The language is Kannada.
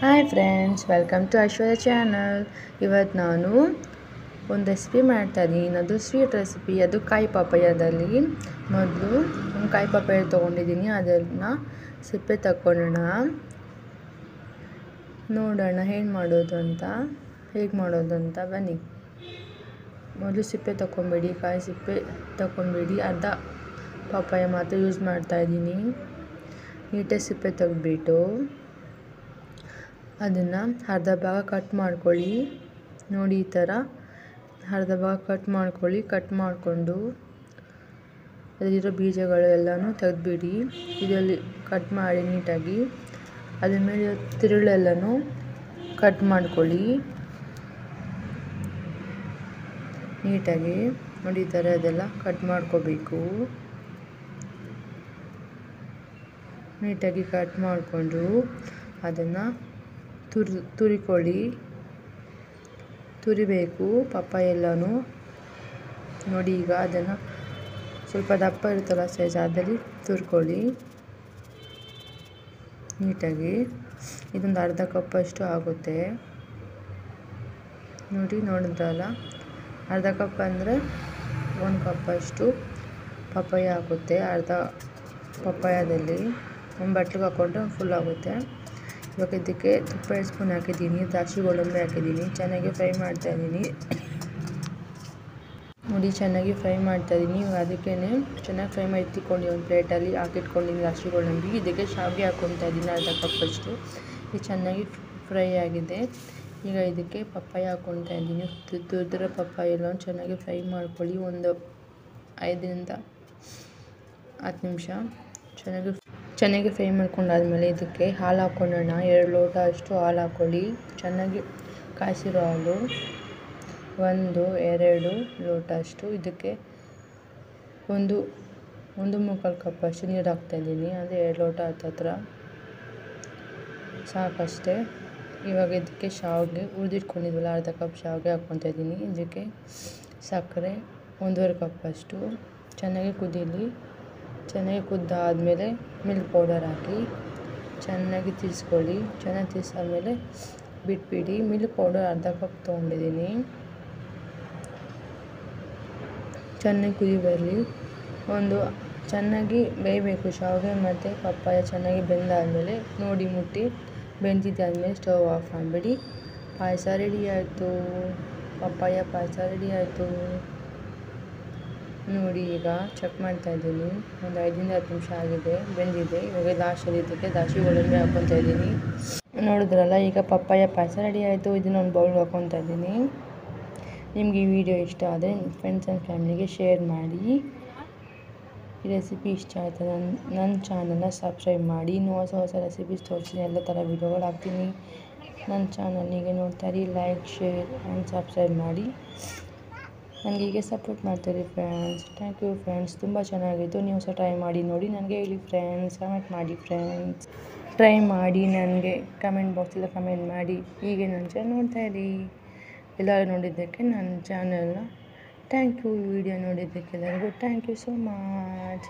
Hi friends, welcome to Aishwarya channel. ಇವತ್ತು ನಾನು ಒಂದು ರೆಸಿಪಿ ಮಾಡ್ತಾಯಿದ್ದೀನಿ. ಅದು ಸ್ವೀಟ್ ರೆಸಿಪಿ. ಅದು ಕಾಯಿ ಪಪ್ಪಾಯದಲ್ಲಿ ಮೊದಲು ಒಂದು ಕಾಯಿ ಪಪ್ಪಾಯ ತೊಗೊಂಡಿದ್ದೀನಿ. ಅದನ್ನು ಸಿಪ್ಪೆ ತಗೊಳ್ಳೋಣ, ನೋಡೋಣ ಹೇಗೆ ಮಾಡೋದು ಅಂತ ಬನ್ನಿ. ಮೊದಲು ಸಿಪ್ಪೆ ತಗೊಬೇಡಿ, ಕಾಯಿ ಸಿಪ್ಪೆ ತಗೊಬೇಡಿ. ಅರ್ಧ ಪಪ್ಪಾಯ ಮಾತ್ರ ಯೂಸ್ ಮಾಡ್ತಾಯಿದ್ದೀನಿ. ನೀಟಾಗಿ ಸಿಪ್ಪೆ ತೆಗೆದ್ಬಿಟ್ಟು ಅದನ್ನು ಅರ್ಧ ಭಾಗ ಕಟ್ ಮಾಡ್ಕೊಳ್ಳಿ. ನೋಡಿ, ಈ ಥರ ಅರ್ಧ ಭಾಗ ಕಟ್ ಮಾಡ್ಕೊಳ್ಳಿ. ಕಟ್ ಮಾಡಿಕೊಂಡು ಅದರಲ್ಲಿರೋ ಬೀಜಗಳು ಎಲ್ಲನೂ ತೆಗೆದುಬಿಡಿ. ಇದರಲ್ಲಿ ಕಟ್ ಮಾಡಿ ನೀಟಾಗಿ. ಅದ್ರ ಮೇಲೆ ತಿರುಳೆಲ್ಲನೂ ಕಟ್ ಮಾಡ್ಕೊಳ್ಳಿ ನೀಟಾಗಿ. ನೋಡಿ, ಈ ಥರ ಅದೆಲ್ಲ ಕಟ್ ಮಾಡ್ಕೋಬೇಕು. ನೀಟಾಗಿ ಕಟ್ ಮಾಡಿಕೊಂಡು ಅದನ್ನು ತುರಿಬೇಕು ಪಪ್ಪಾಯ ಎಲ್ಲನೂ. ನೋಡಿ, ಈಗ ಅದನ್ನು ಸ್ವಲ್ಪ ದಪ್ಪ ಇರುತ್ತಲ್ಲ ಸೈಜ್, ಅದರಲ್ಲಿ ತುರ್ಕೊಳ್ಳಿ ನೀಟಾಗಿ. ಇದೊಂದು ಅರ್ಧ ಕಪ್ಪಷ್ಟು ಆಗುತ್ತೆ. ನೋಡಿದ್ರಲ್ಲ, ಅರ್ಧ ಕಪ್ ಅಂದರೆ 1 ಕಪ್ಪಷ್ಟು ಪಪ್ಪಾಯ ಆಗುತ್ತೆ. ಅರ್ಧ ಪಪ್ಪಾಯದಲ್ಲಿ ಒಂದು ಬಟ್ಲಿಗೆ ಹಾಕ್ಕೊಂಡ್ರೆ ಫುಲ್ ಆಗುತ್ತೆ. ಇವಾಗ ಇದಕ್ಕೆ ತುಪ್ಪ 2 ಸ್ಪೂನ್ ಹಾಕಿದ್ದೀನಿ. ದ್ರಾಕ್ಷಿ ಗೋಡಂಬಿ ಹಾಕಿದ್ದೀನಿ. ಚೆನ್ನಾಗಿ ಫ್ರೈ ಮಾಡ್ತಾಯಿದ್ದೀನಿ. ನೋಡಿ, ಚೆನ್ನಾಗಿ ಫ್ರೈ ಮಾಡ್ತಾಯಿದ್ದೀನಿ. ಇವಾಗ ಅದಕ್ಕೇ ಚೆನ್ನಾಗಿ ಫ್ರೈ ಮಾಡಿ ಇಟ್ಕೊಂಡು ಒಂದು ಪ್ಲೇಟಲ್ಲಿ ಹಾಕಿಟ್ಕೊಂಡಿದ್ದೀನಿ ದ್ರಾಕ್ಷಿ ಗೋಡಂಬಿ. ಇದಕ್ಕೆ ಶಾವಿಗೆ ಹಾಕ್ಕೊತಾ ಇದ್ದೀನಿ ಅರ್ಧ ಕಪ್ಪಷ್ಟು. ಇದು ಚೆನ್ನಾಗಿ ಫ್ರೈ ಆಗಿದೆ. ಈಗ ಇದಕ್ಕೆ ಪಪ್ಪಾಯ ಹಾಕ್ಕೊತಾ ಇದ್ದೀನಿ. ತುರಿದಿರೋ ಪಪ್ಪಾಯ ಎಲ್ಲ ಚೆನ್ನಾಗಿ ಫ್ರೈ ಮಾಡ್ಕೊಳ್ಳಿ. ಒಂದು 5ರಿಂದ 10 ನಿಮಿಷ ಚೆನ್ನಾಗಿ ಫ್ರೈ ಮಾಡ್ಕೊಂಡಾದ್ಮೇಲೆ ಇದಕ್ಕೆ ಹಾಲು ಹಾಕ್ಕೊಳ್ಳೋಣ. 2 ಲೋಟ ಅಷ್ಟು ಹಾಲು ಹಾಕ್ಕೊಳ್ಳಿ. ಚೆನ್ನಾಗಿ ಕಾಯಿಸಿರೋ ಹಾಲು 1-2 ಲೋಟ ಅಷ್ಟು. ಇದಕ್ಕೆ 1-1.25 ಕಪ್ಪಷ್ಟು ನೀರು ಹಾಕ್ತಾಯಿದ್ದೀನಿ. ಅಂದರೆ 2 ಲೋಟ ಹತ್ರ ಸಾಕಷ್ಟೇ. ಇವಾಗ ಇದಕ್ಕೆ ಶಾವಿಗೆ ಹುರಿದಿಟ್ಕೊಂಡಿದ್ವಲ್ಲ, ಅರ್ಧ ಕಪ್ ಶಾವಿಗೆ ಹಾಕ್ಕೊತಾ ಇದ್ದೀನಿ. ಇದಕ್ಕೆ ಸಕ್ಕರೆ 1.5 ಕಪ್ಪಷ್ಟು. ಚೆನ್ನಾಗಿ ಕುದೀಲಿ. ಚೆನ್ನಾಗಿ ಕುದ್ದಾದಮೇಲೆ ಮಿಲ್ಕ್ ಪೌಡರ್ ಹಾಕಿ ಚೆನ್ನಾಗಿ ತಿರ್ಸ್ಕೊಳ್ಳಿ. ಚೆನ್ನಾಗಿ ತಿರ್ಸಾದ್ಮೇಲೆ ಬಿಟ್ಬಿಡಿ. ಮಿಲ್ಕ್ ಪೌಡರ್ ಅರ್ಧ ಕಪ್ ತೊಗೊಂಡಿದ್ದೀನಿ. ಚೆನ್ನಾಗಿ ಕುದಿ ಬರಲಿ. ಚೆನ್ನಾಗಿ ಬೇಯಬೇಕು ಶಾವಿಗೆ ಮತ್ತು ಪಪ್ಪಾಯ. ಚೆನ್ನಾಗಿ ಬೆಂದಾದಮೇಲೆ ನೋಡಿ, ಮುಟ್ಟಿ ಬೆಂದಿದ್ದಾದಮೇಲೆ ಸ್ಟವ್ ಆಫ್ ಮಾಡಿಬಿಡಿ. ಪಾಯಸ ರೆಡಿ ಆಯಿತು. ಪಪ್ಪಾಯ ಪಾಯಸ ರೆಡಿ ಆಯಿತು. ನೋಡಿ, ಈಗ ಚೆಕ್ ಮಾಡ್ತಾಯಿದ್ದೀನಿ. ಒಂದು 5ರಿಂದ 10 ನಿಮಿಷ ಆಗಿದೆ, ಬೆಂದಿದೆ. ಇವಾಗ ಲಾಸ್ಟಲ್ಲಿ ಇದಕ್ಕೆ ದ್ರಾಕ್ಷಿ ಗೋಡಂಬಿ ಹಾಕ್ಕೊತಾ ಇದ್ದೀನಿ. ನೋಡಿದ್ರಲ್ಲ, ಈಗ ಪಪ್ಪಾಯ ಪಾಯಸ ರೆಡಿ ಆಯಿತು. ಇದನ್ನು ಒಂದು ಬೌಲ್ಗೆ ಹಾಕ್ಕೊತಾ ಇದ್ದೀನಿ. ನಿಮ್ಗೆ ಈ ವಿಡಿಯೋ ಇಷ್ಟ ಆದರೆ ಫ್ರೆಂಡ್ಸ್ ಆ್ಯಂಡ್ ಫ್ಯಾಮಿಲಿಗೆ ಶೇರ್ ಮಾಡಿ. ಈ ರೆಸಿಪಿ ಇಷ್ಟ ಆಯಿತು ನನ್ನ ಚಾನಲ್ನ ಸಬ್ಸ್ಕ್ರೈಬ್ ಮಾಡಿ. ಇನ್ನೂ ಹೊಸ ರೆಸಿಪೀಸ್ ತೋರಿಸ್ತೀನಿ. ಎಲ್ಲ ಥರ ವೀಡಿಯೋಗಳು ಹಾಕ್ತೀನಿ. ನನ್ನ ಚಾನಲ್ನಿಗೆ ನೋಡ್ತಾಯಿರಿ. ಲೈಕ್, ಶೇರ್ ಆ್ಯಂಡ್ ಸಬ್ಸ್ಕ್ರೈಬ್ ಮಾಡಿ. ನನಗೆ ಹೀಗೆ ಸಪೋರ್ಟ್ ಮಾಡ್ತೀರಿ ಫ್ರೆಂಡ್ಸ್. Thank you friends. ತುಂಬ ಚೆನ್ನಾಗಿತ್ತು. ನೀವು ಸಹ ಟ್ರೈ ಮಾಡಿ ನೋಡಿ. ನನಗೆ ಹೇಳಿ ಫ್ರೆಂಡ್ಸ್. ಕಮೆಂಟ್ ಮಾಡಿ ಫ್ರೆಂಡ್ಸ್. ಟ್ರೈ ಮಾಡಿ ನನಗೆ ಕಮೆಂಟ್ ಬಾಕ್ಸಲ್ಲಿ ಕಮೆಂಟ್ ಮಾಡಿ. ಹೀಗೆ ನನ್ನ ಚಾನಲ್ ನೋಡ್ತಾಯಿರಿ. ಎಲ್ಲರೂ ನೋಡಿದ್ದಕ್ಕೆ ನನ್ನ ಚಾನಲ್ನ ಥ್ಯಾಂಕ್ ಯು. ವಿಡಿಯೋ ನೋಡಿದ್ದಕ್ಕೆ ಎಲ್ಲರಿಗೂ ಥ್ಯಾಂಕ್ ಯು ಸೋ ಮಚ್.